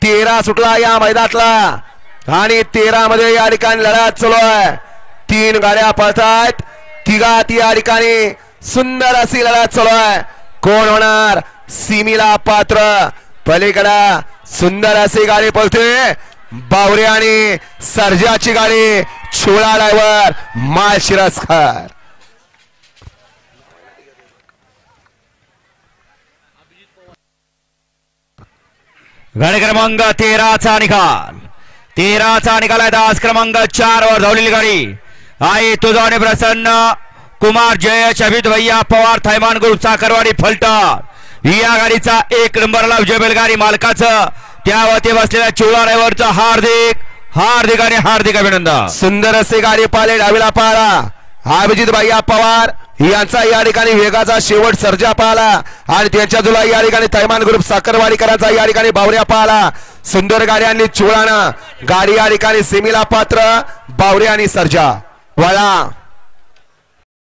13 सुटला या मैदानातला आणि 13 मध्ये या ठिकाणी लढत चालू आहे. 3 गाड्या पळतायत. तिघात या ठिकाणी सुंदर अशी लढत चालू आहे. कोण होणार सीमीला पात्र. पलीकडे सुंदर अशी गाडी पळते. बावरे आणि सर्जाची गाडी. छोळा ड्रायव्हर माळशिरसकर. गाडी क्रमांक 13चा निकाल. 13चा निकाल आहे. दास क्रमांक 4 वर धावलेली गाडी आई तुझावणे प्रसन्न कुमार जयेश अभित भैया पवार थैमान ग्रुप साखरवाडी फलटण या गाडीचा 1 नंबरला विजय बैलगाडी मालकाचं त्यावरती बसलेल्या चोळा ड्रायव्हरचं हार्दिक आणि हार्दिक अभिनंदन. सुंदर असे गाडी पाले डावीला पाहला अभिजित भैया पवार यांचा या ठिकाणी वेगाचा शेवट सर्जा पाहला आणि त्यांच्या जुला या ठिकाणी थैमान ग्रुप साखरवाडीकरांचा या ठिकाणी बावऱ्या पाहला. सुंदर गाड्यांनी चोळाना गाडी या ठिकाणी सेमीला पात्र बावरे आणि सर्जा. वळा